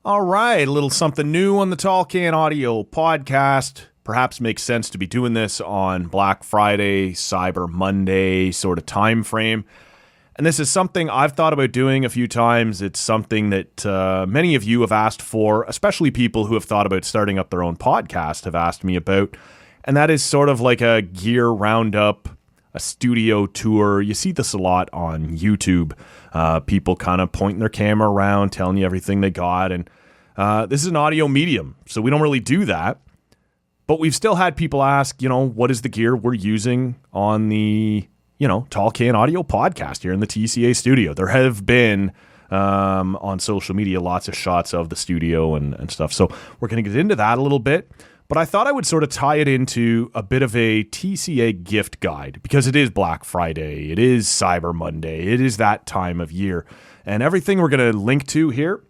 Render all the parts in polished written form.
All right, a little something new on the Tall Can Audio podcast. Perhaps makes sense to be doing this on Black Friday, Cyber Monday sort of time frame. And this is something I've thought about doing a few times. It's something that many of you have asked for, especially people who have thought about starting up their own podcast have asked me about. And that is sort of like a gear roundup, a studio tour. You see this a lot on YouTube. People kind of pointing their camera around, telling you everything they got. And this is an audio medium, so we don't really do that. But we've still had people ask, what is the gear we're using on the, Tall Can Audio podcast here in the TCA studio. There have been, on social media, lots of shots of the studio and stuff. So we're going to get into that a little bit. But I thought I would sort of tie it into a bit of a TCA gift guide because it is Black Friday, it is Cyber Monday, it is that time of year. And everything we're going to link to here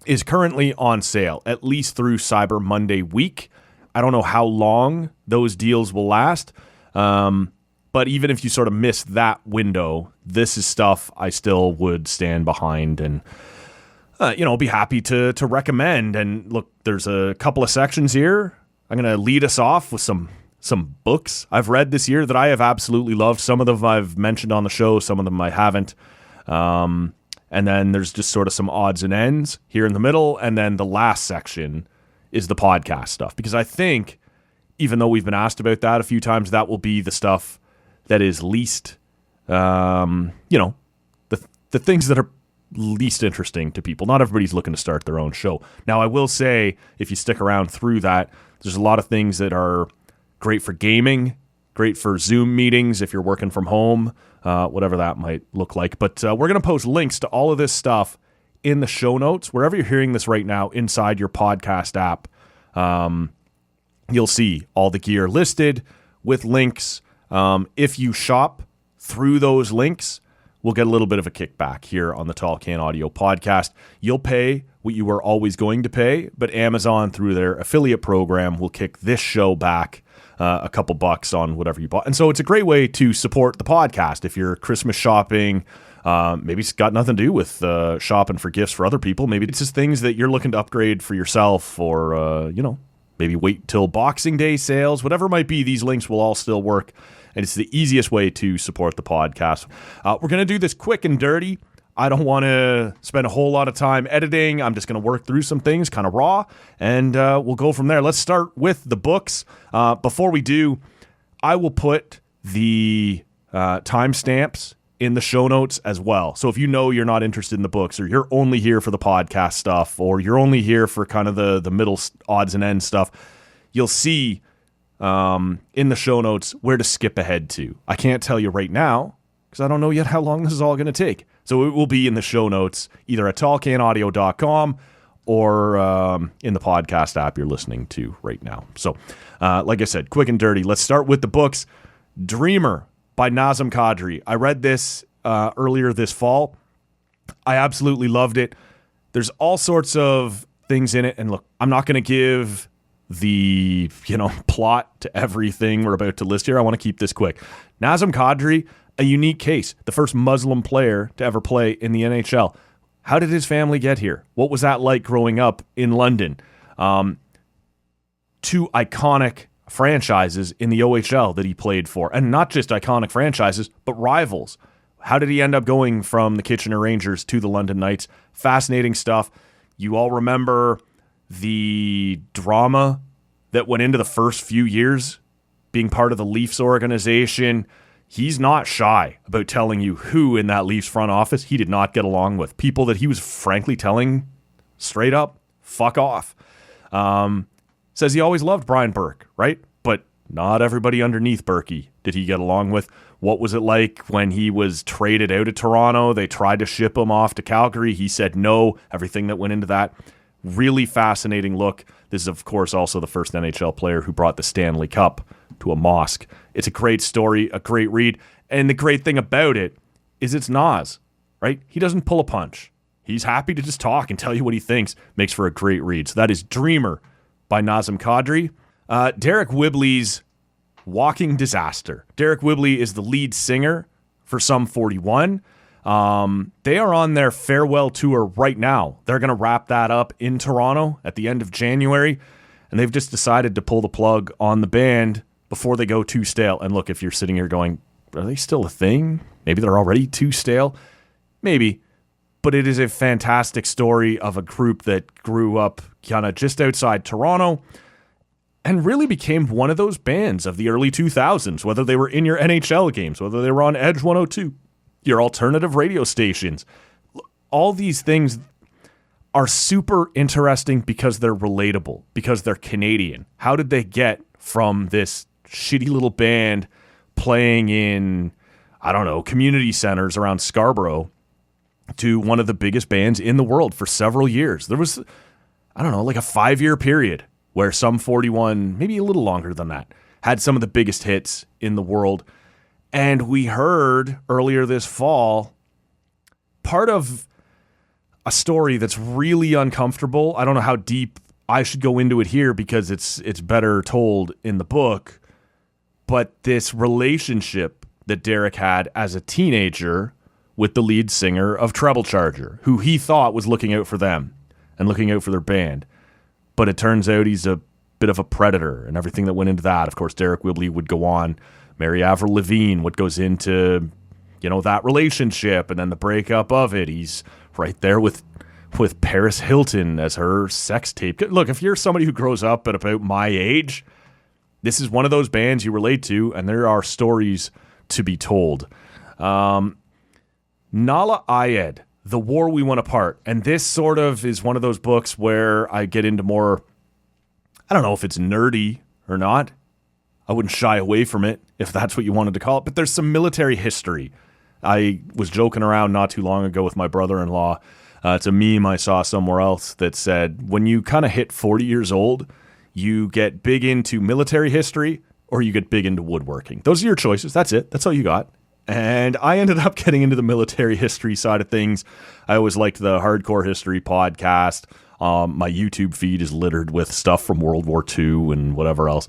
is currently on sale, at least through Cyber Monday week. I don't know how long those deals will last, but even if you sort of miss that window, this is stuff I still would stand behind and be happy to recommend. And look, there's a couple of sections here. I'm going to lead us off with some books I've read this year that I have absolutely loved. Some of them I've mentioned on the show, some of them I haven't. And then there's just sort of some odds and ends here in the middle. And then the last section is the podcast stuff. Because I think, even though we've been asked about that a few times, that will be the stuff that is least, the things that are least interesting to people. Not everybody's looking to start their own show. Now, I will say, if you stick around through that, there's a lot of things that are great for gaming, great for Zoom meetings if you're working from home, whatever that might look like. But we're going to post links to all of this stuff in the show notes. Wherever you're hearing this right now, inside your podcast app, you'll see all the gear listed with links. If you shop through those links, we'll get a little bit of a kickback here on the Tall Can Audio podcast. You'll pay what you were always going to pay, but Amazon, through their affiliate program, will kick this show back a couple bucks on whatever you bought. And so it's a great way to support the podcast. If you're Christmas shopping, maybe it's got nothing to do with shopping for gifts for other people. Maybe it's just things that you're looking to upgrade for yourself or, maybe wait till Boxing Day sales, whatever it might be. These links will all still work. And it's the easiest way to support the podcast. We're going to do this quick and dirty. I don't want to spend a whole lot of time editing. I'm just going to work through some things kind of raw, and we'll go from there. Let's start with the books. Before we do, I will put the timestamps in the show notes as well. So if you're not interested in the books, or you're only here for the podcast stuff, or you're only here for kind of the middle odds and ends stuff, you'll see in the show notes where to skip ahead to. I can't tell you right now because I don't know yet how long this is all going to take. So it will be in the show notes either at tallcanaudio.com or in the podcast app you're listening to right now. So like I said, quick and dirty. Let's start with the books. Dreamer by Nazem Kadri. I read this earlier this fall. I absolutely loved it. There's all sorts of things in it. And look, I'm not going to give the plot to everything we're about to list here. I want to keep this quick. Nazem Kadri, a unique case, the first Muslim player to ever play in the NHL. How did his family get here? What was that like growing up in London? Two iconic franchises in the OHL that he played for, and not just iconic franchises, but rivals. How did he end up going from the Kitchener Rangers to the London Knights? Fascinating stuff. You all remember the drama that went into the first few years being part of the Leafs organization. He's not shy about telling you who in that Leafs front office he did not get along with. People that he was frankly telling straight up, fuck off. Says he always loved Brian Burke, right? But not everybody underneath Burkey did he get along with. What was it like when he was traded out of Toronto? They tried to ship him off to Calgary. He said no, everything that went into that. Really fascinating look. This is, of course, also the first NHL player who brought the Stanley Cup to a mosque. It's a great story, a great read. And the great thing about it is it's Nas, right? He doesn't pull a punch. He's happy to just talk and tell you what he thinks. Makes for a great read. So that is Dreamer by Nazem Kadri. Derek Whibley's Walking Disaster. Derek Whibley is the lead singer for Sum 41. They are on their farewell tour right now. They're going to wrap that up in Toronto at the end of January, and they've just decided to pull the plug on the band before they go too stale. And look, if you're sitting here going, are they still a thing? Maybe they're already too stale. Maybe. But it is a fantastic story of a group that grew up kind of just outside Toronto and really became one of those bands of the early 2000s, whether they were in your NHL games, whether they were on Edge 102, your alternative radio stations. All these things are super interesting because they're relatable, because they're Canadian. How did they get from this shitty little band playing in, I don't know, community centers around Scarborough to one of the biggest bands in the world for several years? There was, I don't know, like a 5-year period where Sum 41, maybe a little longer than that, had some of the biggest hits in the world. And we heard earlier this fall part of a story that's really uncomfortable. I don't know how deep I should go into it here because it's better told in the book. But this relationship that Derek had as a teenager with the lead singer of Treble Charger, who he thought was looking out for them and looking out for their band. But it turns out he's a bit of a predator and everything that went into that. Of course, Derek Whibley would go on, marry Avril Lavigne, what goes into, that relationship and then the breakup of it. He's right there with Paris Hilton as her sex tape. Look, if you're somebody who grows up at about my age, this is one of those bands you relate to, and there are stories to be told. Nala Ayed, The War We Won Apart. And this sort of is one of those books where I get into more, I don't know if it's nerdy or not. I wouldn't shy away from it if that's what you wanted to call it. But there's some military history. I was joking around not too long ago with my brother-in-law. It's a meme I saw somewhere else that said, when you kind of hit 40 years old, you get big into military history or you get big into woodworking. Those are your choices. That's it. That's all you got. And I ended up getting into the military history side of things. I always liked the Hardcore History podcast. My YouTube feed is littered with stuff from World War II and whatever else.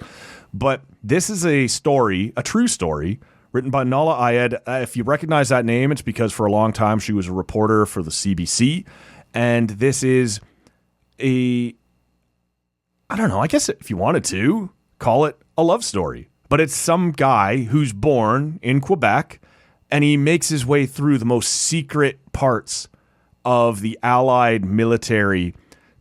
But this is a story, a true story, written by Nala Ayed. If you recognize that name, it's because for a long time she was a reporter for the CBC. And this is I don't know, I guess if you wanted to, call it a love story. But it's some guy who's born in Quebec, and he makes his way through the most secret parts of the Allied military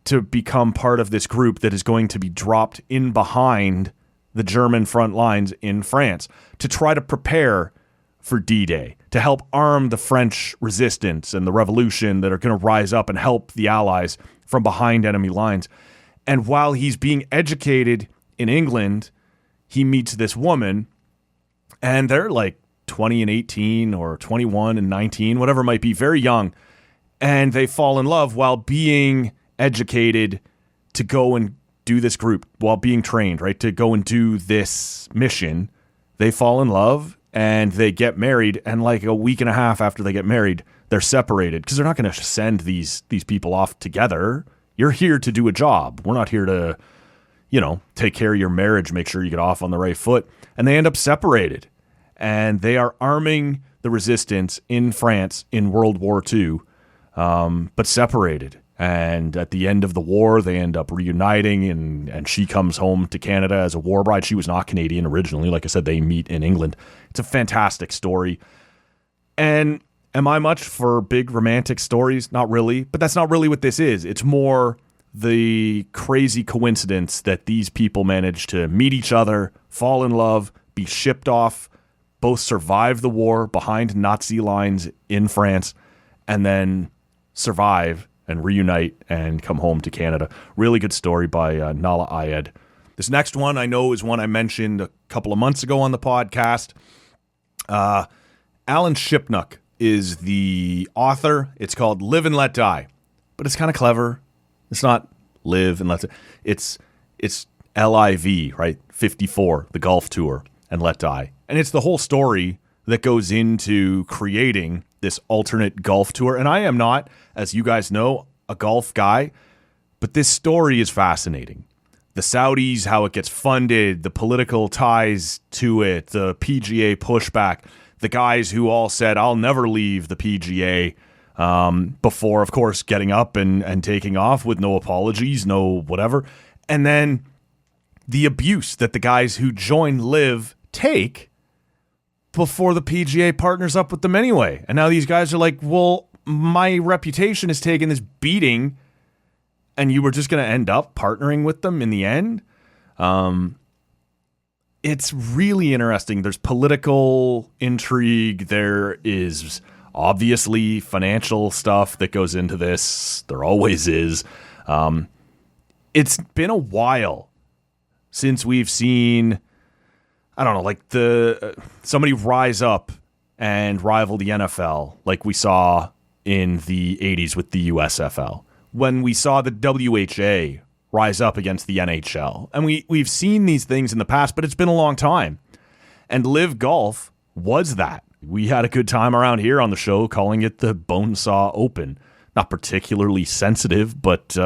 to become part of this group that is going to be dropped in behind the German front lines in France to try to prepare for D-Day, to help arm the French resistance and the revolution that are going to rise up and help the Allies from behind enemy lines. And while he's being educated in England, he meets this woman, and they're like 20 and 18 or 21 and 19, whatever it might be, very young. And they fall in love while being educated to go and do this group, while being trained, right, to go and do this mission. They fall in love and they get married. And like a week and a half after they get married, they're separated because they're not going to send these people off together. You're here to do a job. We're not here to, take care of your marriage, make sure you get off on the right foot. And they end up separated. And they are arming the resistance in France in World War II, but separated. And at the end of the war, they end up reuniting, and she comes home to Canada as a war bride. She was not Canadian originally. Like I said, they meet in England. It's a fantastic story. And am I much for big romantic stories? Not really. But that's not really what this is. It's more the crazy coincidence that these people managed to meet each other, fall in love, be shipped off, both survive the war behind Nazi lines in France, and then survive and reunite and come home to Canada. Really good story by Nala Ayed. This next one I know is one I mentioned a couple of months ago on the podcast. Alan Shipnuck is the author. It's called Live and Let Die, but it's kind of clever. It's not live and let die. It's LIV, right? 54, the golf tour, and let die. And it's the whole story that goes into creating this alternate golf tour. And I am not, as you guys know, a golf guy, but this story is fascinating. The Saudis, how it gets funded, the political ties to it, the PGA pushback. the guys who all said, I'll never leave the PGA, before, of course, getting up and taking off with no apologies, no whatever. And then the abuse that the guys who join LIV take before the PGA partners up with them anyway. And now these guys are like, well, my reputation has taken this beating, and you were just going to end up partnering with them in the end. It's really interesting. There's political intrigue. There is obviously financial stuff that goes into this. There always is. It's been a while since we've seen, I don't know, like somebody rise up and rival the NFL like we saw in the 80s with the USFL. When we saw the WHA rise up against the NHL. And we've seen these things in the past, but it's been a long time. And LIV Golf was that. We had a good time around here on the show calling it the Bonesaw Open. Not particularly sensitive, but,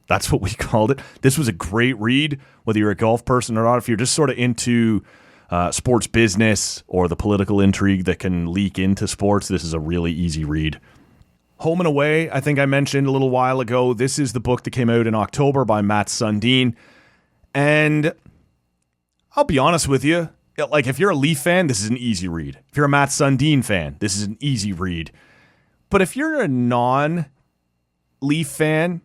that's what we called it. This was a great read, whether you're a golf person or not. If you're just sort of into sports business or the political intrigue that can leak into sports, this is a really easy read. Home and Away, I think I mentioned a little while ago. This is the book that came out in October by Matt Sundin. And I'll be honest with you, like if you're a Leaf fan, this is an easy read. If you're a Matt Sundin fan, this is an easy read. But if you're a non-Leaf fan,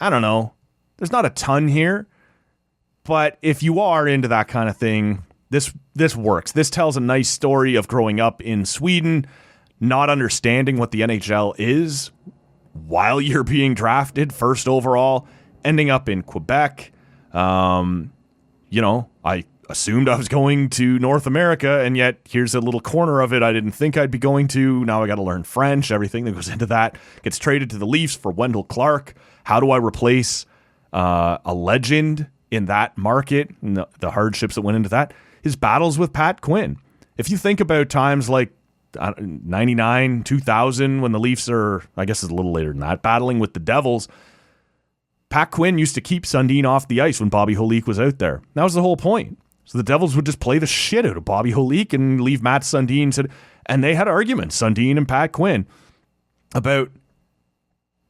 I don't know. There's not a ton here. But if you are into that kind of thing, this works. This tells a nice story of growing up in Sweden, not understanding what the NHL is while you're being drafted first overall, ending up in Quebec. I assumed I was going to North America, and yet here's a little corner of it I didn't think I'd be going to. Now I got to learn French, everything that goes into that. Gets traded to the Leafs for Wendell Clark. How do I replace a legend in that market and the hardships that went into that? His battles with Pat Quinn. If you think about times like 99, 2000, when the Leafs are, I guess it's a little later than that, battling with the Devils, Pat Quinn used to keep Sundin off the ice when Bobby Holik was out there. That was the whole point. So the Devils would just play the shit out of Bobby Holik and leave Matt Sundin. And they had arguments, Sundin and Pat Quinn, about,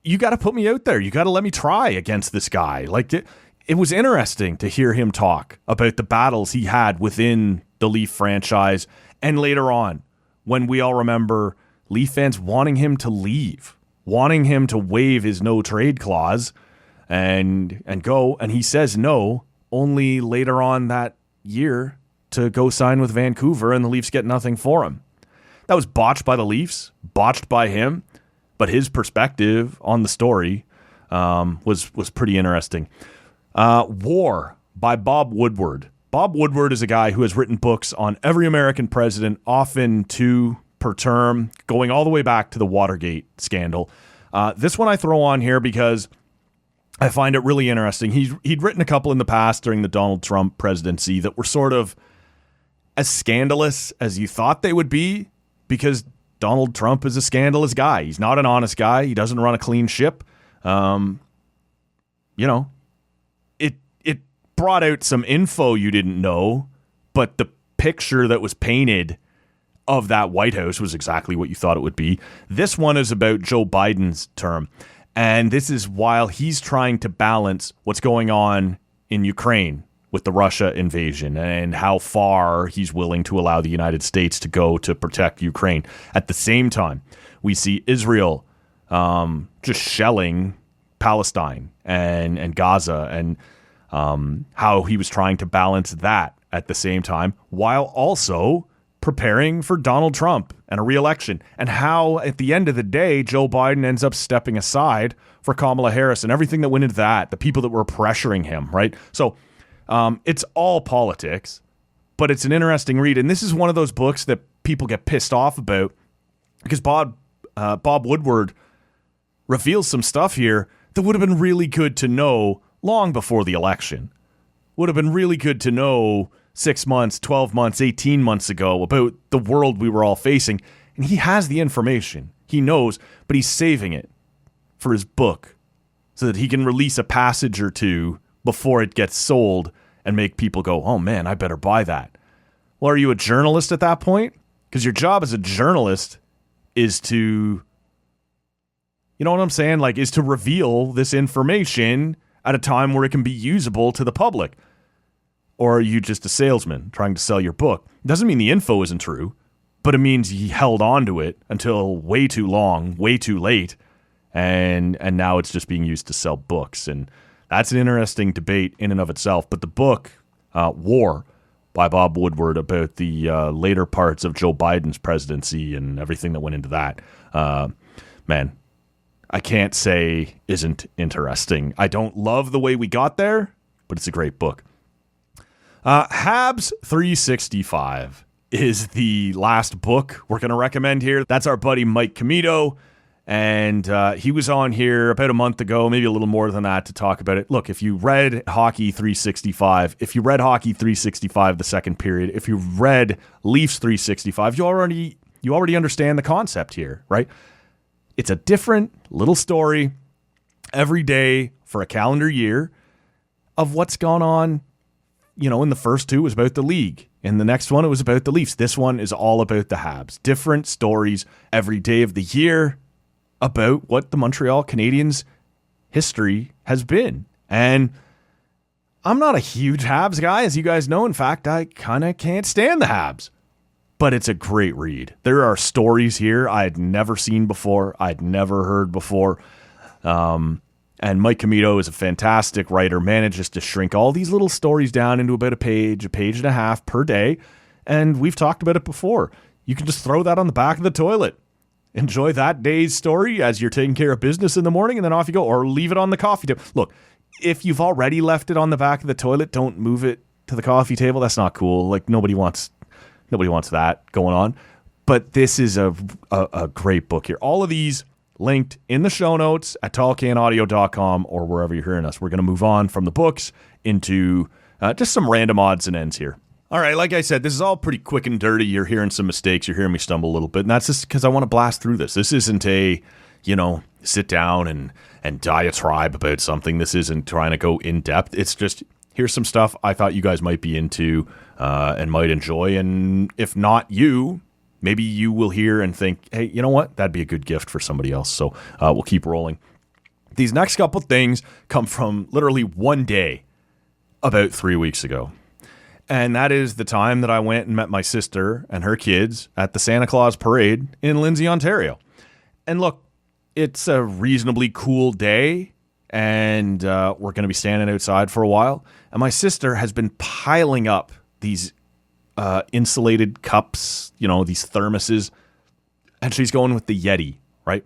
you got to put me out there. You got to let me try against this guy. Like, it was interesting to hear him talk about the battles he had within the Leaf franchise. And later on, when we all remember Leaf fans wanting him to leave, wanting him to waive his no trade clause and go, and he says no, only later on that year to go sign with Vancouver, and the Leafs get nothing for him. That was botched by the Leafs, botched by him, but his perspective on the story was pretty interesting. War by Bob Woodward. Bob Woodward is a guy who has written books on every American president, often two per term, going all the way back to the Watergate scandal. This one I throw on here because I find it really interesting. He'd written a couple in the past during the Donald Trump presidency that were sort of as scandalous as you thought they would be, because Donald Trump is a scandalous guy. He's not an honest guy. He doesn't run a clean ship. It brought out some info you didn't know, but the picture that was painted of that White House was exactly what you thought it would be. This one is about Joe Biden's term, and this is while he's trying to balance what's going on in Ukraine with the Russia invasion and how far he's willing to allow the United States to go to protect Ukraine. At the same time, we see Israel just shelling Palestine and Gaza, and how he was trying to balance that at the same time, while also preparing for Donald Trump and a re-election, and how at the end of the day, Joe Biden ends up stepping aside for Kamala Harris and everything that went into that, the people that were pressuring him, right? So it's all politics, but it's an interesting read. And this is one of those books that people get pissed off about because Bob Woodward reveals some stuff here that would have been really good to know long before the election. Would have been really good to know 6 months, 12 months, 18 months ago about the world we were all facing. And he has the information. He knows, but he's saving it for his book so that he can release a passage or two before it gets sold and make people go, oh man, I better buy that. Well, are you a journalist at that point? Because your job as a journalist is to, you know what I'm saying? Like, is to reveal this information at a time where it can be usable to the public. Or are you just a salesman trying to sell your book? It doesn't mean the info isn't true, but it means he held on to it until way too long, way too late, and now it's just being used to sell books. And that's an interesting debate in and of itself. But the book, War, by Bob Woodward, about the later parts of Joe Biden's presidency and everything that went into that, man, I can't say isn't interesting. I don't love the way we got there, but it's a great book. Habs 365 is the last book we're going to recommend here. That's our buddy Mike Comito, and he was on here about a month ago, maybe a little more than that, to talk about it. Look, if you read Hockey 365, the second period, if you read Leafs 365, you already understand the concept here, right? It's a different little story every day for a calendar year of what's gone on. You know, in the first two, it was about the league. In the next one, it was about the Leafs. This one is all about the Habs. Different stories every day of the year about what the Montreal Canadiens' history has been. And I'm not a huge Habs guy, as you guys know. In fact, I kind of can't stand the Habs. But it's a great read. There are stories here I'd never seen before, I'd never heard before. And Mike Comito is a fantastic writer, manages to shrink all these little stories down into about a page and a half per day. And we've talked about it before. You can just throw that on the back of the toilet. Enjoy that day's story as you're taking care of business in the morning, and then off you go, or leave it on the coffee table. Look, if you've already left it on the back of the toilet, don't move it to the coffee table. That's not cool. Like, nobody wants that going on. But this is a great book here. All of these linked in the show notes at tallcanaudio.com or wherever you're hearing us. We're going to move on from the books into just some random odds and ends here. All right, like I said, this is all pretty quick and dirty. You're hearing some mistakes. You're hearing me stumble a little bit. And that's just because I want to blast through this. This isn't a, sit down and diatribe about something. This isn't trying to go in depth. It's just, here's some stuff I thought you guys might be into and might enjoy. And if not you, maybe you will hear and think, hey, you know what? That'd be a good gift for somebody else. So we'll keep rolling. These next couple things come from literally one day about 3 weeks ago. And that is the time that I went and met my sister and her kids at the Santa Claus Parade in Lindsay, Ontario. And look, it's a reasonably cool day, and we're going to be standing outside for a while. And my sister has been piling up these insulated cups, these thermoses, and she's going with the Yeti, right?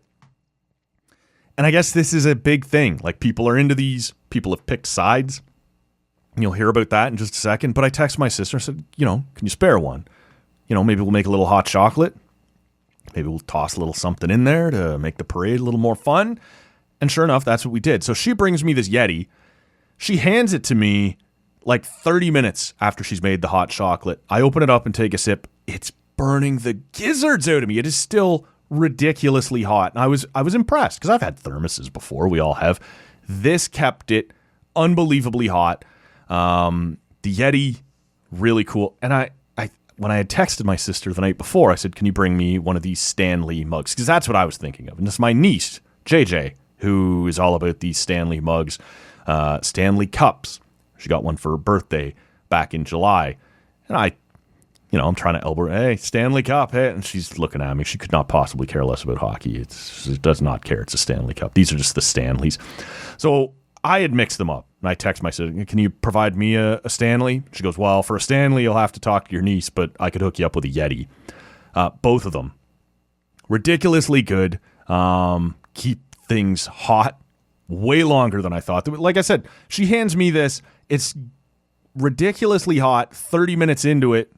And I guess this is a big thing. Like, people are into these. People have picked sides. You'll hear about that in just a second. But I texted my sister and said, can you spare one? Maybe we'll make a little hot chocolate. Maybe we'll toss a little something in there to make the parade a little more fun. And sure enough, that's what we did. So she brings me this Yeti. She hands it to me like 30 minutes after she's made the hot chocolate. I open it up and take a sip. It's burning the gizzards out of me. It is still ridiculously hot. And I was impressed because I've had thermoses before. We all have. This kept it unbelievably hot. The Yeti, really cool. And when I had texted my sister the night before, I said, can you bring me one of these Stanley mugs? Because that's what I was thinking of. And it's my niece, JJ, who is all about these Stanley mugs, Stanley cups. She got one for her birthday back in July. And I'm trying to elbow her, hey, Stanley Cup, hey. And she's looking at me. She could not possibly care less about hockey. It does not care. It's a Stanley Cup. These are just the Stanleys. So I had mixed them up. And I text my sister, can you provide me a Stanley? She goes, well, for a Stanley, you'll have to talk to your niece, but I could hook you up with a Yeti. Both of them. Ridiculously good. Keep things hot way longer than I thought. Like I said, she hands me this. It's ridiculously hot, 30 minutes into it,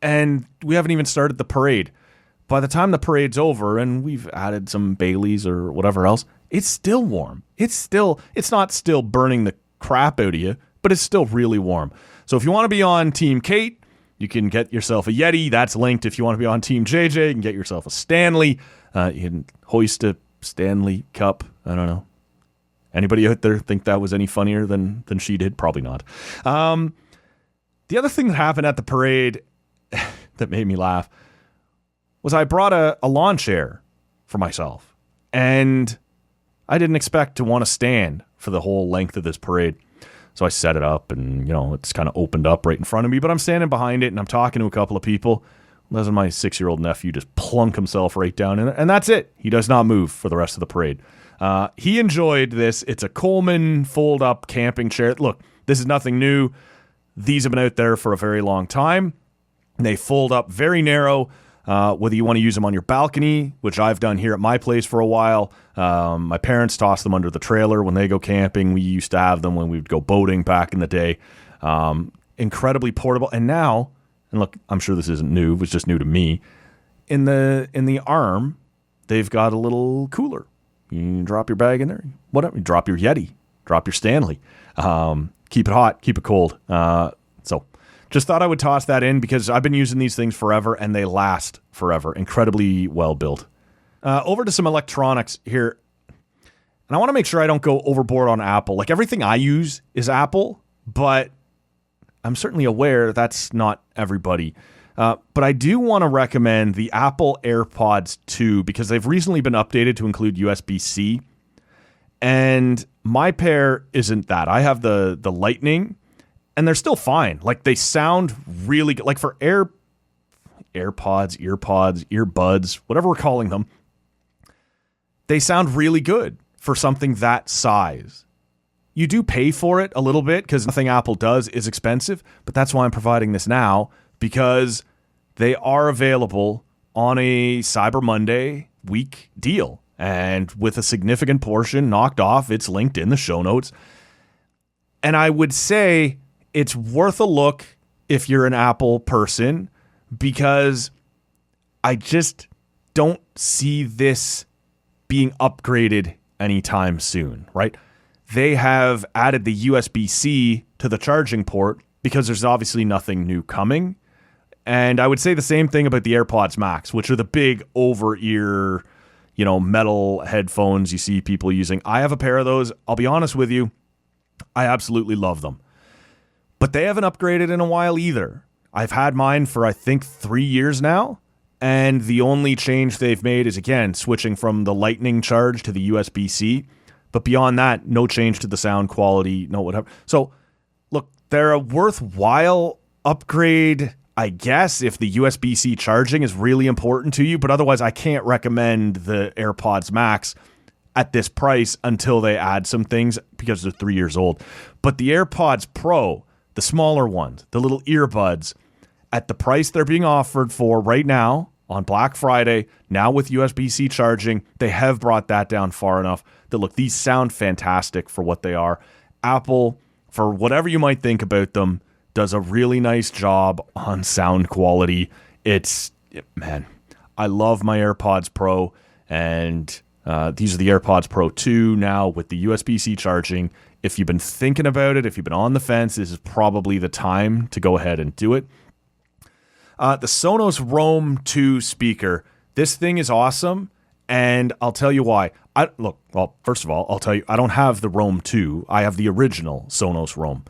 and we haven't even started the parade. By the time the parade's over and we've added some Baileys or whatever else, it's still warm. It's not still burning the crap out of you, but it's still really warm. So if you want to be on Team Kate, you can get yourself a Yeti. That's linked. If you want to be on Team JJ, you can get yourself a Stanley. You can hoist a Stanley Cup. I don't know. Anybody out there think that was any funnier than she did? Probably not. The other thing that happened at the parade, that made me laugh was I brought a lawn chair for myself, and I didn't expect to want to stand for the whole length of this parade. So I set it up, and it's kind of opened up right in front of me, but I'm standing behind it and I'm talking to a couple of people. Then my 6-year-old nephew just plunk himself right down in it, and that's it. He does not move for the rest of the parade. He enjoyed this. It's a Coleman fold-up camping chair. Look, this is nothing new. These have been out there for a very long time. They fold up very narrow, whether you want to use them on your balcony, which I've done here at my place for a while. My parents toss them under the trailer when they go camping. We used to have them when we would go boating back in the day. Incredibly portable. And now, and look, I'm sure this isn't new. It was just new to me. In the arm, they've got a little cooler. You drop your bag in there. Whatever. You drop your Yeti. Drop your Stanley. Keep it hot. Keep it cold. So just thought I would toss that in because I've been using these things forever and they last forever. Incredibly well built. Over to some electronics here. And I want to make sure I don't go overboard on Apple. Like everything I use is Apple, but I'm certainly aware that's not everybody. But I do want to recommend the Apple AirPods 2 because they've recently been updated to include USB-C. And my pair isn't that. I have the Lightning, and they're still fine. Like they sound really good. Like for AirPods, earpods, earbuds, whatever we're calling them, they sound really good for something that size. You do pay for it a little bit because nothing Apple does is expensive, but that's why I'm providing this now because they are available on a Cyber Monday week deal. And with a significant portion knocked off, it's linked in the show notes. And I would say it's worth a look if you're an Apple person because I just don't see this being upgraded anytime soon, right? They have added the USB-C to the charging port because there's obviously nothing new coming. And I would say the same thing about the AirPods Max, which are the big over-ear, metal headphones you see people using. I have a pair of those. I'll be honest with you, I absolutely love them. But they haven't upgraded in a while either. I've had mine for, I think, 3 years now. And the only change they've made is, again, switching from the Lightning charge to the USB-C. But beyond that, no change to the sound quality, no whatever. So, look, they're a worthwhile upgrade, I guess, if the USB-C charging is really important to you. But otherwise, I can't recommend the AirPods Max at this price until they add some things because they're 3 years old. But the AirPods Pro, the smaller ones, the little earbuds, at the price they're being offered for right now on Black Friday, now with USB-C charging, they have brought that down far enough that, look, these sound fantastic for what they are. Apple, for whatever you might think about them, does a really nice job on sound quality. Man, I love my AirPods Pro, and these are the AirPods Pro 2 now with the USB-C charging. If you've been thinking about it, if you've been on the fence, this is probably the time to go ahead and do it. The Sonos Roam 2 speaker. This thing is awesome, and I'll tell you why. First of all, I'll tell you, I don't have the Roam 2. I have the original Sonos Roam.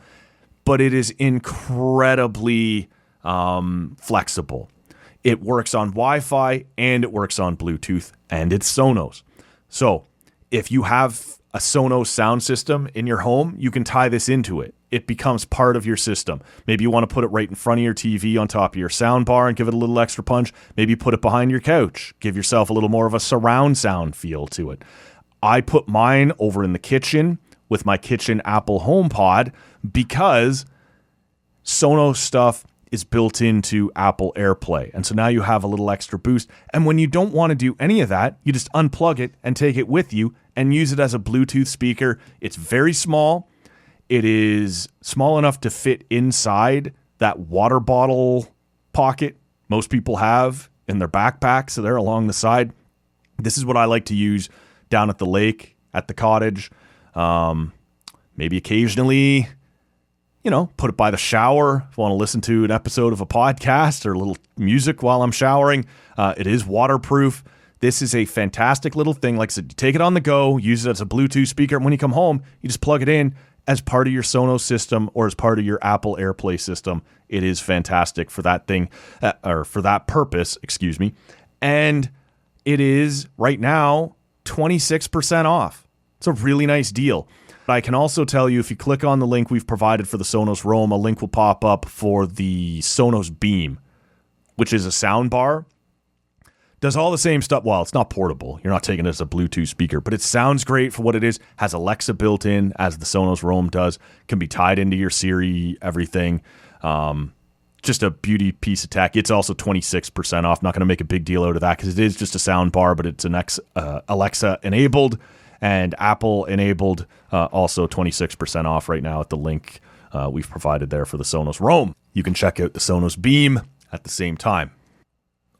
But it is incredibly flexible. It works on Wi-Fi, and it works on Bluetooth, and it's Sonos. So if you have a Sonos sound system in your home, you can tie this into it. It becomes part of your system. Maybe you want to put it right in front of your TV on top of your sound bar and give it a little extra punch. Maybe put it behind your couch. Give yourself a little more of a surround sound feel to it. I put mine over in the kitchen with my kitchen Apple HomePod because Sonos stuff is built into Apple AirPlay. And so now you have a little extra boost. And when you don't want to do any of that, you just unplug it and take it with you and use it as a Bluetooth speaker. It's very small. It is small enough to fit inside that water bottle pocket most people have in their backpack. So they're along the side. This is what I like to use down at the lake, at the cottage. Maybe occasionally, put it by the shower. If I want to listen to an episode of a podcast or a little music while I'm showering. It is waterproof. This is a fantastic little thing. Like I said, you take it on the go, use it as a Bluetooth speaker. And when you come home, you just plug it in as part of your Sonos system or as part of your Apple AirPlay system, it is fantastic for that thing, or for that purpose, excuse me. And it is right now 26% off. It's a really nice deal. I can also tell you, if you click on the link we've provided for the Sonos Roam, a link will pop up for the Sonos Beam, which is a sound bar. Does all the same stuff. Well, it's not portable. You're not taking it as a Bluetooth speaker, but it sounds great for what it is. Has Alexa built in, as the Sonos Roam does. Can be tied into your Siri, everything. Just a beauty piece of tech. It's also 26% off. Not going to make a big deal out of that because it is just a sound bar, but it's an Alexa enabled and Apple enabled. Also 26% off right now at the link we've provided there for the Sonos Roam. You can check out the Sonos Beam at the same time.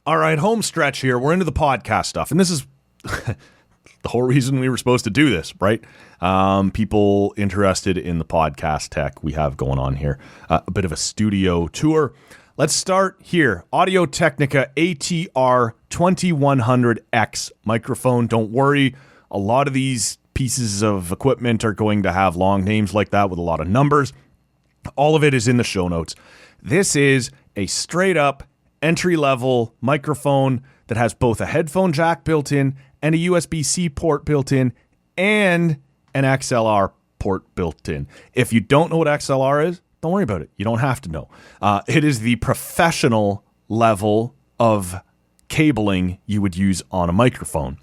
All right, home stretch here. We're into the podcast stuff. And this is the whole reason we were supposed to do this, right? People interested in the podcast tech we have going on here. A bit of a studio tour. Let's start here. Audio-Technica ATR 2100X microphone. Don't worry. A lot of these pieces of equipment are going to have long names like that with a lot of numbers. All of it is in the show notes. This is a straight-up entry-level microphone that has both a headphone jack built in and a USB-C port built in and an XLR port built in. If you don't know what XLR is, don't worry about it. You don't have to know. It is the professional level of cabling you would use on a microphone.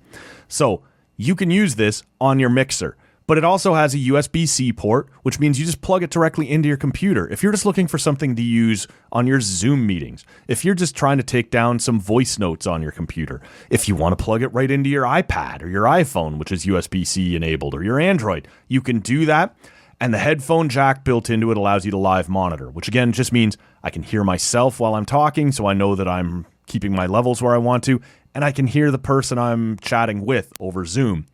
So you can use this on your mixer. But it also has a USB-C port, which means you just plug it directly into your computer. If you're just looking for something to use on your Zoom meetings, if you're just trying to take down some voice notes on your computer, if you want to plug it right into your iPad or your iPhone, which is USB-C enabled, or your Android, you can do that. And the headphone jack built into it allows you to live monitor, which again just means I can hear myself while I'm talking, so I know that I'm keeping my levels where I want to, and I can hear the person I'm chatting with over Zoom.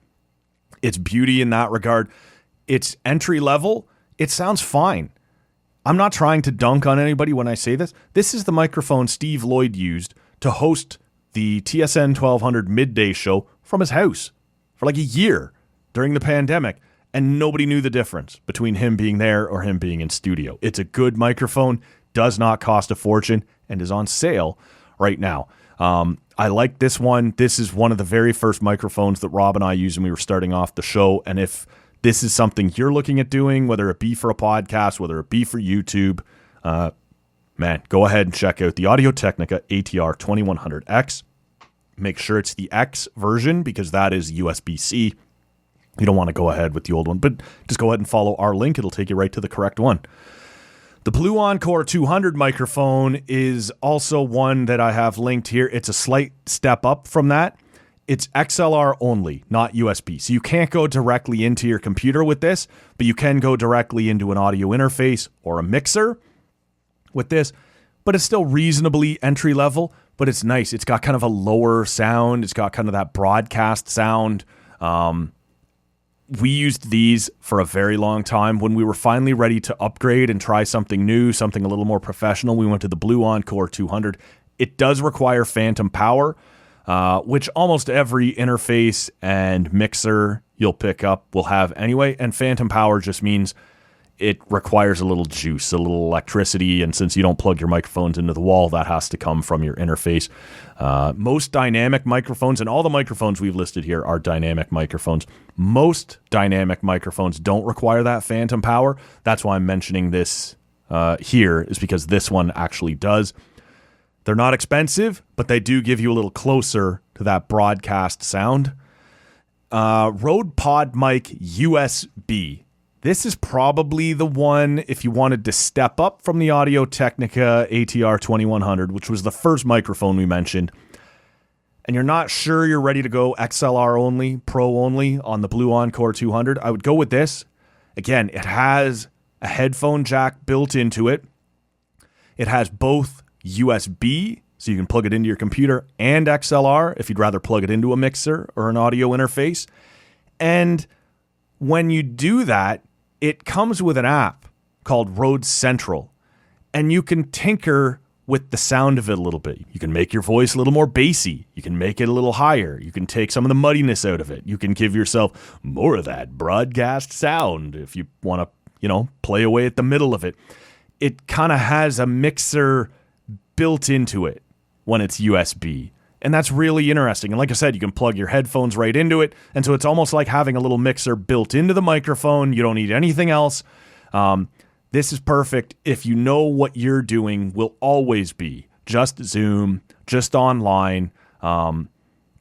It's beauty in that regard. It's entry level. It sounds fine. I'm not trying to dunk on anybody when I say this. This is the microphone Steve Lloyd used to host the TSN 1200 midday show from his house for like a year during the pandemic, and nobody knew the difference between him being there or him being in studio. It's a good microphone, does not cost a fortune, and is on sale right now. I like this one. This is one of the very first microphones that Rob and I used when we were starting off the show. And if this is something you're looking at doing, whether it be for a podcast, whether it be for YouTube, man, go ahead and check out the Audio-Technica ATR 2100X. Make sure it's the X version because that is USB-C. You don't want to go ahead with the old one, but just go ahead and follow our link. It'll take you right to the correct one. The Blue Encore 200 microphone is also one that I have linked here. It's a slight step up from that. It's XLR only, not USB. So you can't go directly into your computer with this, but you can go directly into an audio interface or a mixer with this. But it's still reasonably entry level, but it's nice. It's got kind of a lower sound. It's got kind of that broadcast sound. We used these for a very long time. When we were finally ready to upgrade and try something new, something a little more professional, we went to the Blue Encore 200. It does require phantom power, which almost every interface and mixer you'll pick up will have anyway. And phantom power just means it requires a little juice, a little electricity, and since you don't plug your microphones into the wall, that has to come from your interface. Most dynamic microphones, and all the microphones we've listed here are dynamic microphones. Most dynamic microphones don't require that phantom power. That's why I'm mentioning this here, is because this one actually does. They're not expensive, but they do give you a little closer to that broadcast sound. Rode Pod Mic USB. This is probably the one if you wanted to step up from the Audio-Technica ATR 2100, which was the first microphone we mentioned, and you're not sure you're ready to go XLR only, Pro only on the Blue Encore 200, I would go with this. Again, it has a headphone jack built into it. It has both USB, so you can plug it into your computer, and XLR if you'd rather plug it into a mixer or an audio interface. And when you do that, it comes with an app called Rode Central, and you can tinker with the sound of it a little bit. You can make your voice a little more bassy. You can make it a little higher. You can take some of the muddiness out of it. You can give yourself more of that broadcast sound if you want to play away at the middle of it. It kind of has a mixer built into it when it's USB. And that's really interesting. And like I said, you can plug your headphones right into it. And so it's almost like having a little mixer built into the microphone. You don't need anything else. This is perfect if you know what you're doing will always be just Zoom, just online.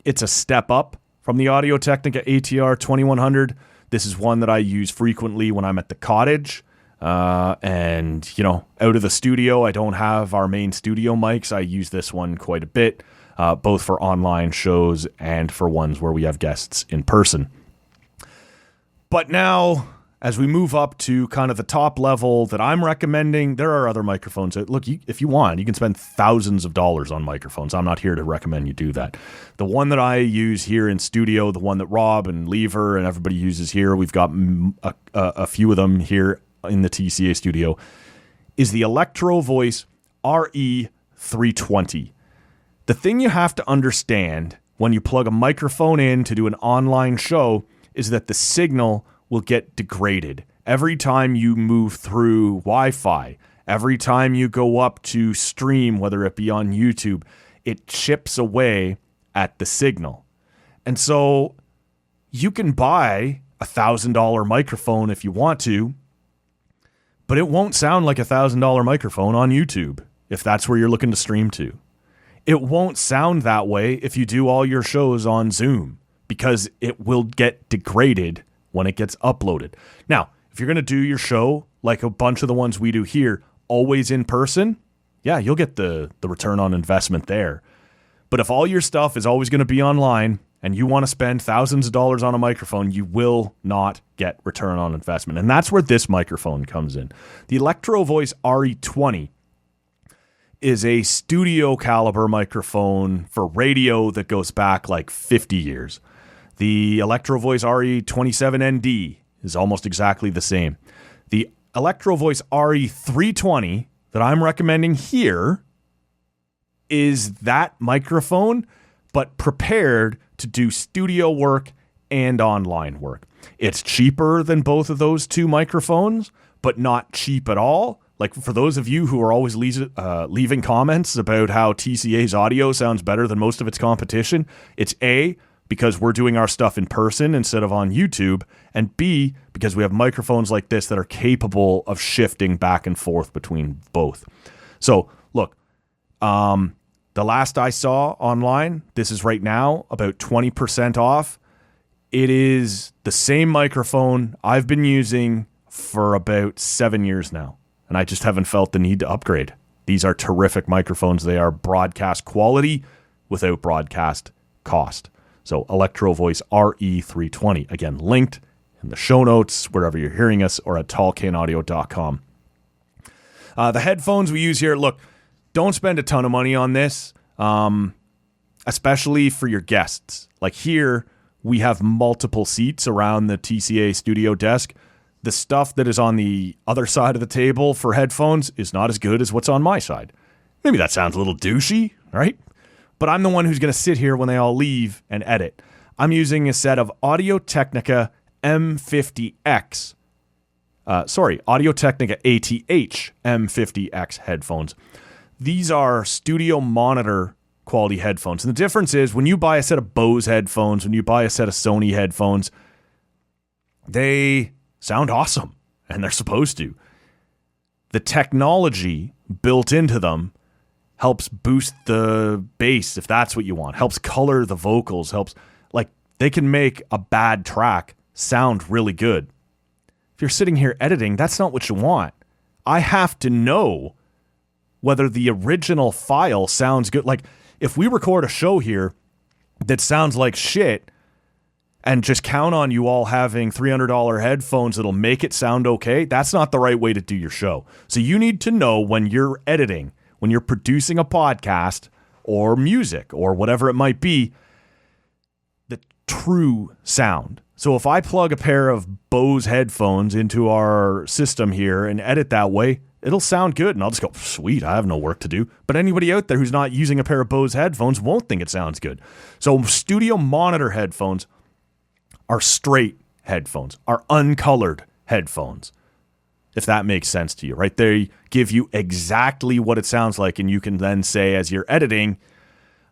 It's a step up from the Audio-Technica ATR 2100. This is one that I use frequently when I'm at the cottage. And out of the studio, I don't have our main studio mics. I use this one quite a bit, both for online shows and for ones where we have guests in person. But now, as we move up to kind of the top level that I'm recommending, there are other microphones. Look, if you want, you can spend thousands of dollars on microphones. I'm not here to recommend you do that. The one that I use here in studio, the one that Rob and Lever and everybody uses here, we've got a few of them here in the TCA studio, is the Electro Voice RE320. The thing you have to understand when you plug a microphone in to do an online show is that the signal will get degraded every time you move through Wi-Fi. Every time you go up to stream, whether it be on YouTube, it chips away at the signal. And so you can buy a $1,000 microphone if you want to, but it won't sound like a $1,000 microphone on YouTube if that's where you're looking to stream to. It won't sound that way if you do all your shows on Zoom, because it will get degraded when it gets uploaded. Now, if you're going to do your show like a bunch of the ones we do here, always in person, yeah, you'll get the return on investment there. But if all your stuff is always going to be online and you want to spend thousands of dollars on a microphone, you will not get return on investment. And that's where this microphone comes in. The Electro Voice RE20 is a studio caliber microphone for radio that goes back like 50 years. The Electro Voice RE27ND is almost exactly the same. The Electro Voice RE320 that I'm recommending here is that microphone, but prepared to do studio work and online work. It's cheaper than both of those two microphones, but not cheap at all. Like, for those of you who are always leaving comments about how TCA's audio sounds better than most of its competition, it's A, because we're doing our stuff in person instead of on YouTube, and B, because we have microphones like this that are capable of shifting back and forth between both. So, look, the last I saw online, this is right now about 20% off. It is the same microphone I've been using for about 7 years now, and I just haven't felt the need to upgrade. These are terrific microphones. They are broadcast quality without broadcast cost. So Electro Voice RE320, again, linked in the show notes, wherever you're hearing us, or at tallcanaudio.com. The headphones we use here, look, don't spend a ton of money on this, especially for your guests. Like here, we have multiple seats around the TCA studio desk. The stuff that is on the other side of the table for headphones is not as good as what's on my side. Maybe that sounds a little douchey, right? But I'm the one who's going to sit here when they all leave and edit. I'm using a set of Audio-Technica M50X. Audio-Technica ATH M50X headphones. These are studio monitor quality headphones. And the difference is when you buy a set of Bose headphones, when you buy a set of Sony headphones, they sound awesome, and they're supposed to. The technology built into them helps boost the bass, if that's what you want, helps color the vocals, they can make a bad track sound really good. If you're sitting here editing, that's not what you want. I have to know whether the original file sounds good. Like, if we record a show here that sounds like shit and just count on you all having $300 headphones that'll make it sound okay, that's not the right way to do your show. So you need to know when you're editing, when you're producing a podcast or music or whatever it might be, the true sound. So if I plug a pair of Bose headphones into our system here and edit that way, it'll sound good. And I'll just go, sweet, I have no work to do. But anybody out there who's not using a pair of Bose headphones won't think it sounds good. So studio monitor headphones are straight headphones, are uncolored headphones. if that makes sense to you, right? They give you exactly what it sounds like, and you can then say as you're editing,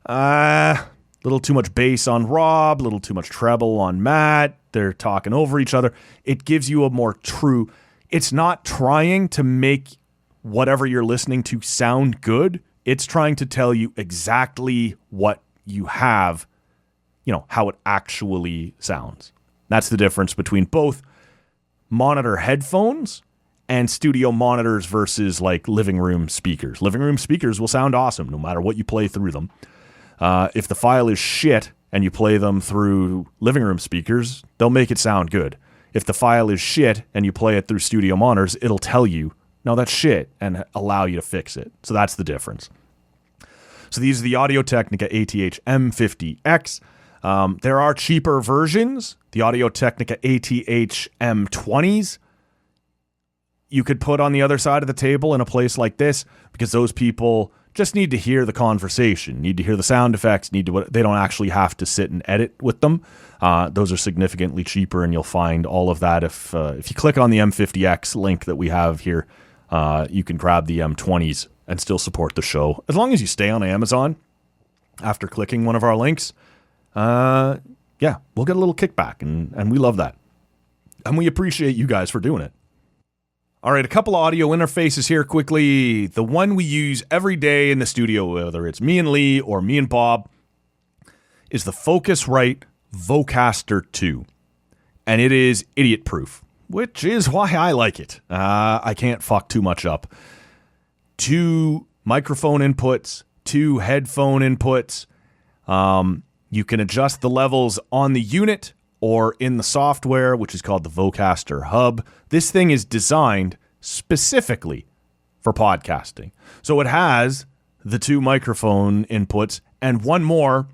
little too much bass on Rob, little too much treble on Matt, they're talking over each other. It gives you a more true, it's not trying to make whatever you're listening to sound good. It's trying to tell you exactly what you have, how it actually sounds. That's the difference between both monitor headphones and studio monitors versus like living room speakers. Living room speakers will sound awesome no matter what you play through them. If the file is shit and you play them through living room speakers, they'll make it sound good. If the file is shit and you play it through studio monitors, it'll tell you, no, that's shit, and allow you to fix it. So that's the difference. So these are the Audio-Technica ATH M50X. There are cheaper versions. The Audio-Technica ATH M20s you could put on the other side of the table in a place like this, because those people just need to hear the conversation, need to hear the sound effects, they don't actually have to sit and edit with them. Those are significantly cheaper, and you'll find all of that if you click on the M50X link that we have here. You can grab the M20s and still support the show. As long as you stay on Amazon after clicking one of our links, we'll get a little kickback, and we love that. And we appreciate you guys for doing it. All right, a couple of audio interfaces here quickly. The one we use every day in the studio, whether it's me and Lee or me and Bob, is the Focusrite Vocaster 2. And it is idiot-proof, which is why I like it. I can't fuck too much up. 2 microphone inputs, 2 headphone inputs. You can adjust the levels on the unit or in the software, which is called the Vocaster Hub. This thing is designed specifically for podcasting. So it has the 2 microphone inputs and one more,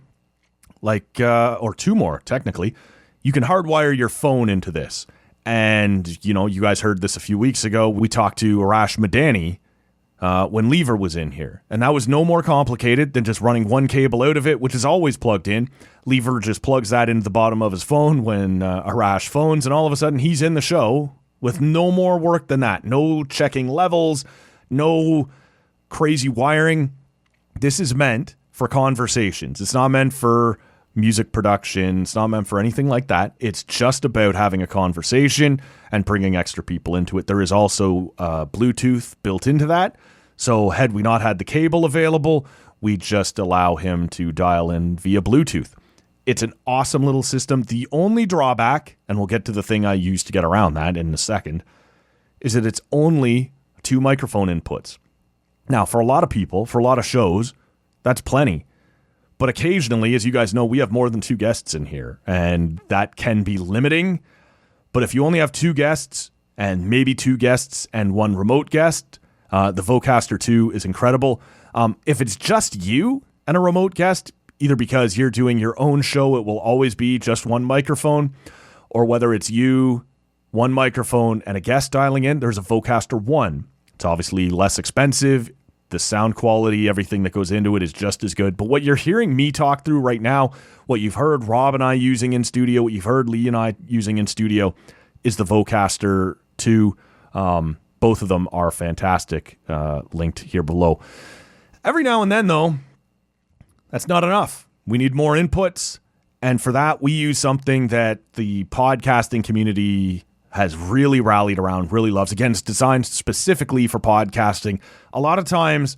or 2 more, technically. You can hardwire your phone into this. And, you guys heard this a few weeks ago. We talked to Arash Madani when Lever was in here. And that was no more complicated than just running one cable out of it, which is always plugged in. Lever just plugs that into the bottom of his phone when Arash phones, and all of a sudden he's in the show with no more work than that. No checking levels, no crazy wiring. This is meant for conversations. It's not meant for music production. It's not meant for anything like that. It's just about having a conversation and bringing extra people into it. There is also Bluetooth built into that. So had we not had the cable available, we just allow him to dial in via Bluetooth. It's an awesome little system. The only drawback, and we'll get to the thing I use to get around that in a second, is that it's only 2 microphone inputs. Now, for a lot of people, for a lot of shows, that's plenty. But occasionally, as you guys know, we have more than 2 guests in here, and that can be limiting. But if you only have 2 guests, and maybe 2 guests and 1 remote guest, the Vocaster 2 is incredible. If it's just you and a remote guest, either because you're doing your own show, it will always be just 1 microphone, or whether it's you, 1 microphone, and a guest dialing in, there's a Vocaster 1. It's obviously less expensive. The sound quality, everything that goes into it is just as good. But what you're hearing me talk through right now, what you've heard Rob and I using in studio, what you've heard Lee and I using in studio, is the Vocaster 2. Both of them are fantastic, linked here below. Every now and then, though, that's not enough. We need more inputs. And for that, we use something that the podcasting community has really rallied around, really loves. Again, it's designed specifically for podcasting. A lot of times,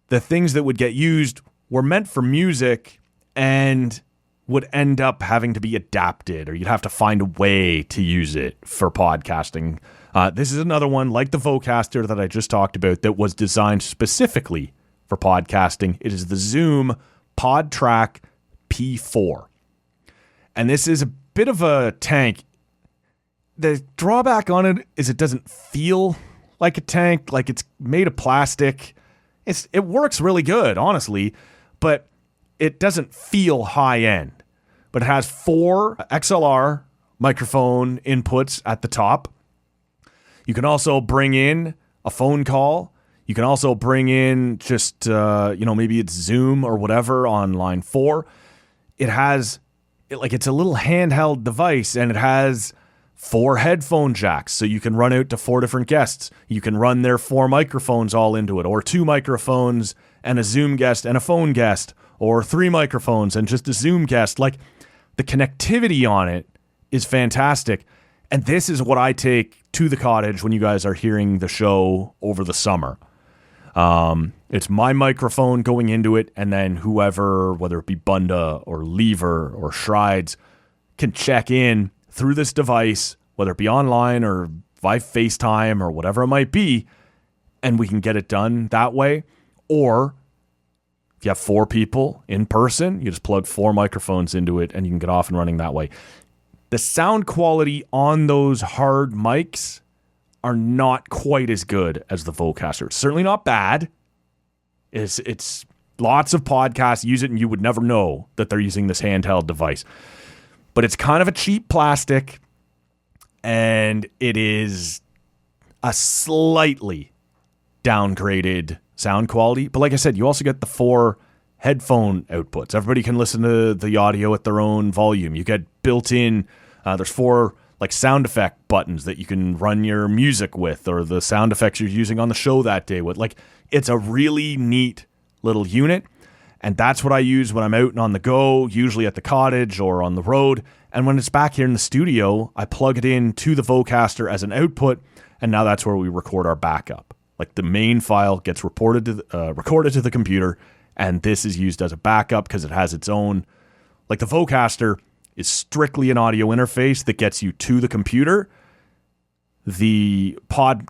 the things that would get used were meant for music and would end up having to be adapted, or you'd have to find a way to use it for podcasting. This is another one like the Vocaster that I just talked about that was designed specifically for podcasting. It is the Zoom PodTrack P4. And this is a bit of a tank. The drawback on it is it doesn't feel like a tank, like it's made of plastic. It works really good, honestly, but it doesn't feel high end. But it has 4 XLR microphone inputs at the top. You can also bring in a phone call. You can also bring in just, maybe it's Zoom or whatever on line 4. It's a little handheld device, and it has 4 headphone jacks, so you can run out to 4 different guests. You can run their 4 microphones all into it, or 2 microphones and a Zoom guest and a phone guest, or 3 microphones and just a Zoom guest. Like, the connectivity on it is fantastic. And this is what I take to the cottage when you guys are hearing the show over the summer. It's my microphone going into it, and then whoever, whether it be Bunda or Lever or Shrides, can check in through this device, whether it be online or via FaceTime or whatever it might be, and we can get it done that way. Or if you have 4 people in person, you just plug 4 microphones into it and you can get off and running that way. The sound quality on those hard mics are not quite as good as the Vocaster. It's certainly not bad. It's lots of podcasts use it and you would never know that they're using this handheld device. But it's kind of a cheap plastic, and it is a slightly downgraded sound quality. But like I said, you also get the 4 headphone outputs. Everybody can listen to the audio at their own volume. You get built-in, there's 4 like sound effect buttons that you can run your music with, or the sound effects you're using on the show that day with. Like, it's a really neat little unit. And that's what I use when I'm out and on the go, usually at the cottage or on the road. And when it's back here in the studio, I plug it in to the Vocaster as an output, and now that's where we record our backup. Like, the main file gets recorded to the computer, and this is used as a backup because it has its own. Like, the Vocaster is strictly an audio interface that gets you to the computer. The pod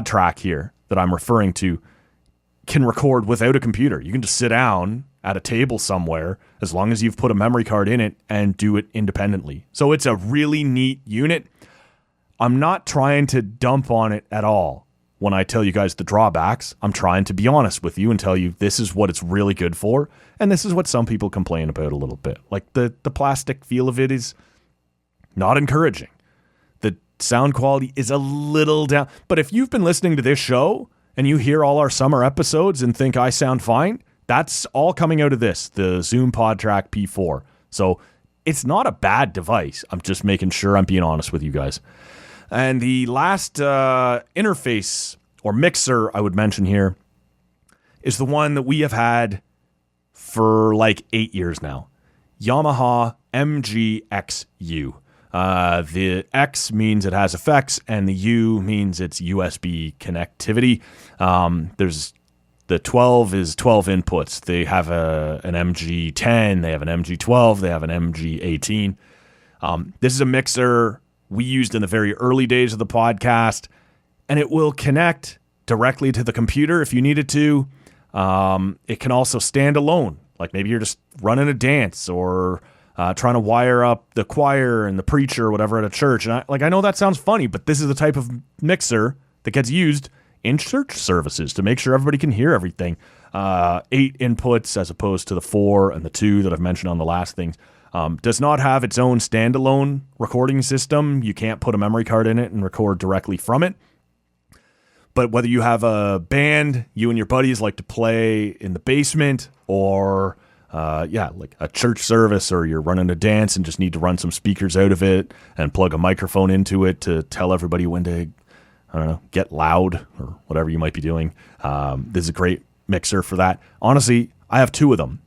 track here that I'm referring to can record without a computer. You can just sit down at a table somewhere as long as you've put a memory card in it and do it independently. So it's a really neat unit. I'm not trying to dump on it at all when I tell you guys the drawbacks. I'm trying to be honest with you and tell you this is what it's really good for, and this is what some people complain about a little bit. Like, the plastic feel of it is not encouraging. The sound quality is a little down. But if you've been listening to this show and you hear all our summer episodes and think I sound fine, that's all coming out of this, the Zoom PodTrack P4. So it's not a bad device. I'm just making sure I'm being honest with you guys. And the last interface or mixer I would mention here is the one that we have had for like 8 years now. Yamaha MGXU. The X means it has effects, and the U means it's USB connectivity. There's the 12 is 12 inputs. They have an MG10, they have an MG12, they have an MG18. This is a mixer we used in the very early days of the podcast, and it will connect directly to the computer if you needed to. It can also stand alone. Like, maybe you're just running a dance or trying to wire up the choir and the preacher or whatever at a church. And I know that sounds funny, but this is the type of mixer that gets used in church services to make sure everybody can hear everything. 8 inputs as opposed to the 4 and the 2 that I've mentioned on the last things. Does not have its own standalone recording system. You can't put a memory card in it and record directly from it. But whether you have a band, you and your buddies like to play in the basement, or like a church service, or you're running a dance and just need to run some speakers out of it and plug a microphone into it to tell everybody when to, get loud or whatever you might be doing. This is a great mixer for that. Honestly, I have 2 of them.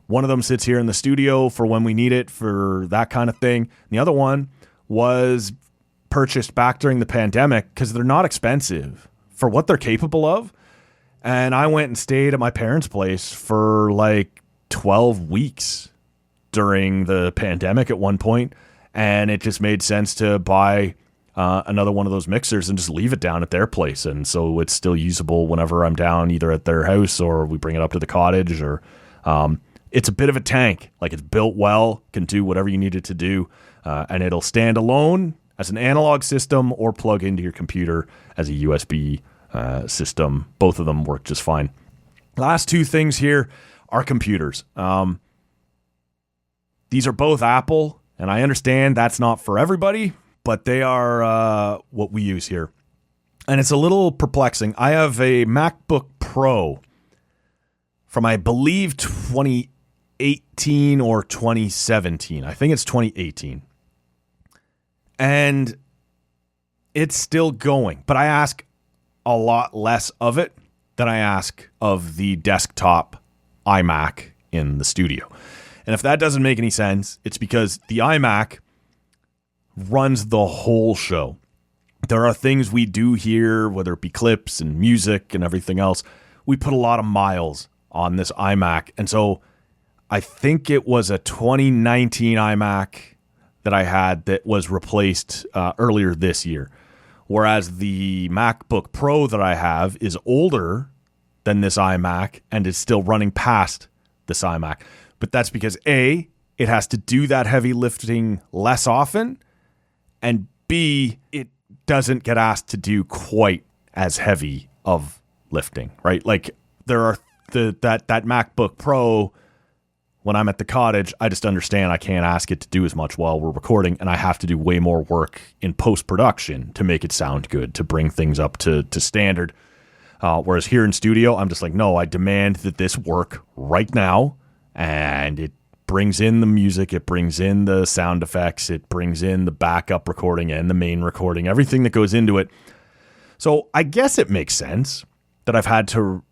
One of them sits here in the studio for when we need it for that kind of thing. The other one was purchased back during the pandemic because they're not expensive for what they're capable of. And I went and stayed at my parents' place for like 12 weeks during the pandemic at one point, and it just made sense to buy another one of those mixers and just leave it down at their place. And so it's still usable whenever I'm down, either at their house or we bring it up to the cottage. Or it's a bit of a tank. Like, it's built well, can do whatever you need it to do, and it'll stand alone as an analog system or plug into your computer as a USB system. Both of them work just fine. Last 2 things here are computers. These are both Apple, and I understand that's not for everybody, but they are what we use here. And it's a little perplexing. I have a MacBook Pro from, I believe, 2018 or 2017. I think it's 2018. And it's still going, but I ask a lot less of it than I ask of the desktop iMac in the studio. And if that doesn't make any sense, it's because the iMac runs the whole show. There are things we do here, whether it be clips and music and everything else. We put a lot of miles on this iMac. And so I think it was a 2019 iMac that I had that was replaced earlier this year. Whereas the MacBook Pro that I have is older than this iMac and is still running past this iMac. But that's because A, it has to do that heavy lifting less often, and B, it doesn't get asked to do quite as heavy of lifting, right? Like there are that MacBook Pro, when I'm at the cottage, I just understand I can't ask it to do as much while we're recording, and I have to do way more work in post-production to make it sound good, to bring things up to standard. Whereas here in studio, I'm just like, no, I demand that this work right now, and it brings in the music, it brings in the sound effects, it brings in the backup recording and the main recording, everything that goes into it. So I guess it makes sense that I've had to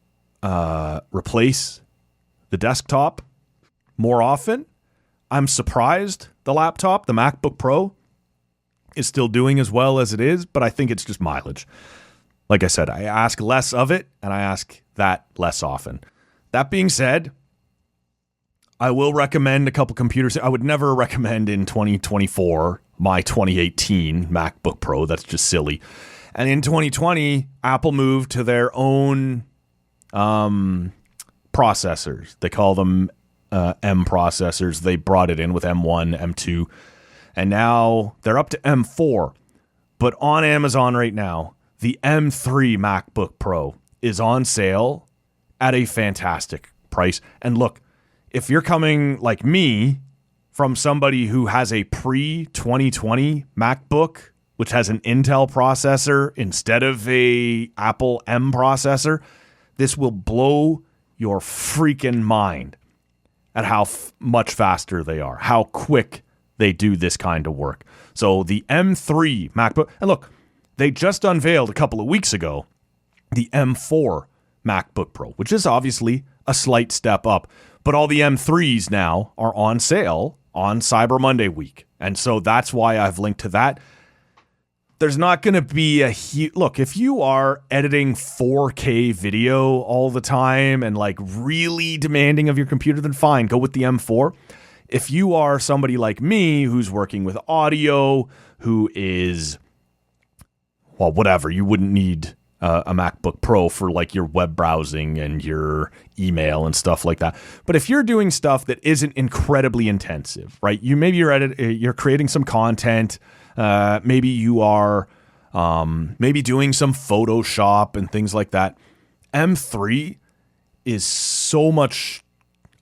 replace the desktop more often. I'm surprised the laptop, the MacBook Pro, is still doing as well as it is, but I think it's just mileage. Like I said, I ask less of it, and I ask that less often. That being said, I will recommend a couple computers. I would never recommend in 2024 my 2018 MacBook Pro. That's just silly. And in 2020, Apple moved to their own processors. They call them M processors. They brought it in with M1, M2, and now they're up to M4. But on Amazon right now, the M3 MacBook Pro is on sale at a fantastic price. And look, if you're coming like me from somebody who has a pre-2020 MacBook, which has an Intel processor instead of a Apple M processor, this will blow your freaking mind at how much faster they are, how quick they do this kind of work. So the M3 MacBook, and look, they just unveiled a couple of weeks ago the M4 MacBook Pro, which is obviously a slight step up. But all the M3s now are on sale on Cyber Monday week. And so that's why I've linked to that. There's not going to be a huge... Look, if you are editing 4K video all the time and like really demanding of your computer, then fine, go with the M4. If you are somebody like me who's working with audio, who is... Well, whatever, you wouldn't need a MacBook Pro for like your web browsing and your email and stuff like that. But if you're doing stuff that isn't incredibly intensive, right? You're creating some content. Maybe you are maybe doing some Photoshop and things like that. M3 is so much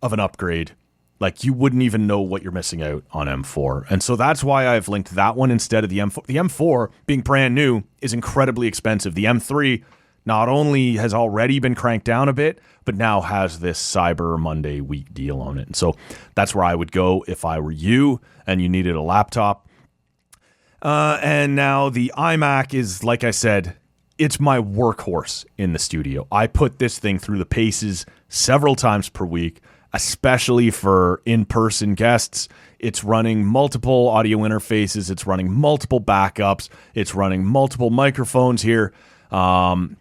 of an upgrade. Like you wouldn't even know what you're missing out on M4. And so that's why I've linked that one instead of the M4. The M4, being brand new, is incredibly expensive. The M3 not only has already been cranked down a bit, but now has this Cyber Monday week deal on it. And so that's where I would go if I were you and you needed a laptop. And now the iMac is, like I said, it's my workhorse in the studio. I put this thing through the paces several times per week, especially for in-person guests. It's running multiple audio interfaces. It's running multiple backups. It's running multiple microphones here. I'm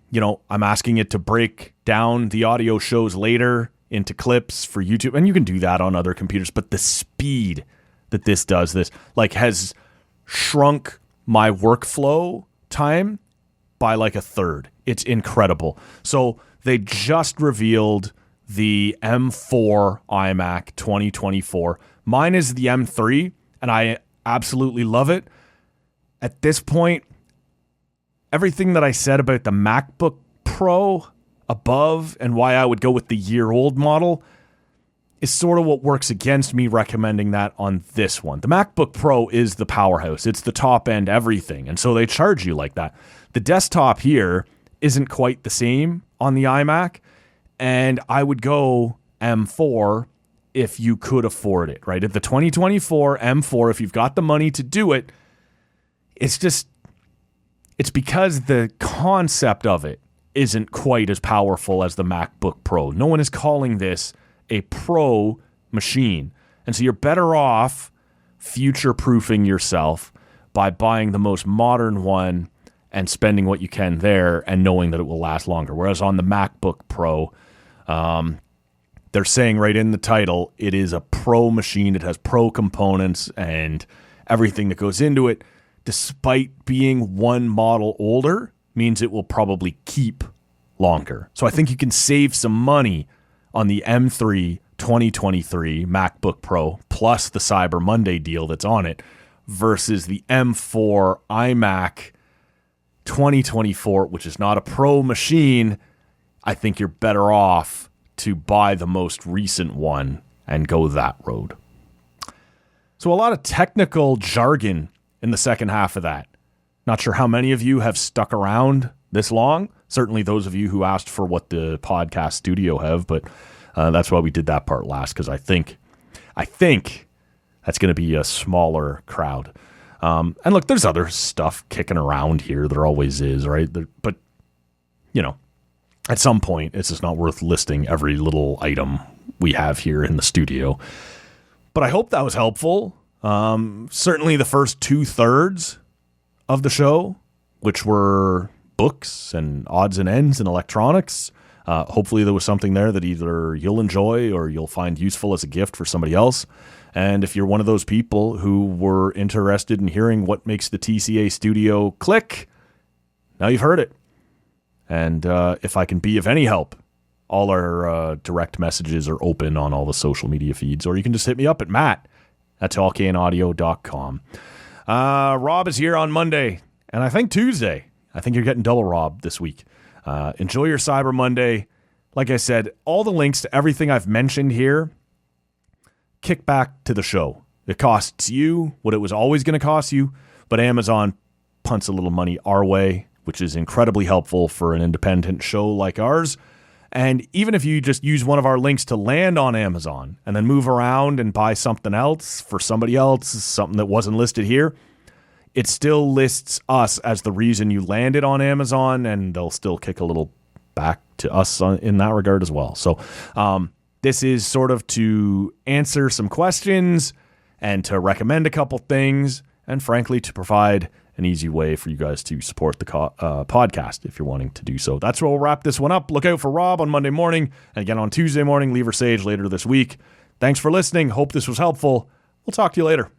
asking it to break down the audio shows later into clips for YouTube. And you can do that on other computers. But the speed that this does this, like, has shrunk my workflow time by like a third. It's incredible. So they just revealed the M4 iMac 2024. Mine is the M3, and I absolutely love it. At this point, everything that I said about the MacBook Pro above and why I would go with the year-old model is sort of what works against me recommending that on this one. The MacBook Pro is the powerhouse. It's the top-end everything, and so they charge you like that. The desktop here isn't quite the same on the iMac, and I would go M4 if you could afford it, right? At the 2024 M4, if you've got the money to do it, it's because the concept of it isn't quite as powerful as the MacBook Pro. No one is calling this a Pro machine. And so you're better off future-proofing yourself by buying the most modern one and spending what you can there and knowing that it will last longer. Whereas on the MacBook Pro, they're saying right in the title, it is a Pro machine. It has Pro components and everything that goes into it. Despite being one model older, means it will probably keep longer. So I think you can save some money on the M3 2023 MacBook Pro plus the Cyber Monday deal that's on it versus the M4 iMac 2024, which is not a Pro machine. I think you're better off to buy the most recent one and go that road. So a lot of technical jargon in the second half of that. Not sure how many of you have stuck around this long. Certainly those of you who asked for what the podcast studio have, but that's why we did that part last, because I think that's going to be a smaller crowd. And look, there's other stuff kicking around here. There always is, right? But, at some point, it's just not worth listing every little item we have here in the studio. But I hope that was helpful. Certainly the first 2/3 of the show, which were books and odds and ends and electronics. Hopefully there was something there that either you'll enjoy or you'll find useful as a gift for somebody else. And if you're one of those people who were interested in hearing what makes the TCA studio click, now you've heard it. And if I can be of any help, all our direct messages are open on all the social media feeds, or you can just hit me up at matt@talkanaudio.com. Rob is here on Monday, and I think Tuesday. I think you're getting double Rob this week. Enjoy your Cyber Monday. Like I said, all the links to everything I've mentioned here, kick back to the show. It costs you what it was always going to cost you, but Amazon punts a little money our way, which is incredibly helpful for an independent show like ours. And even if you just use one of our links to land on Amazon and then move around and buy something else for somebody else, something that wasn't listed here, it still lists us as the reason you landed on Amazon, and they'll still kick a little back to us in that regard as well. So this is sort of to answer some questions and to recommend a couple things, and frankly, to provide an easy way for you guys to support the podcast if you're wanting to do so. That's where we'll wrap this one up. Look out for Rob on Monday morning, and again on Tuesday morning, Lever Sage later this week. Thanks for listening. Hope this was helpful. We'll talk to you later.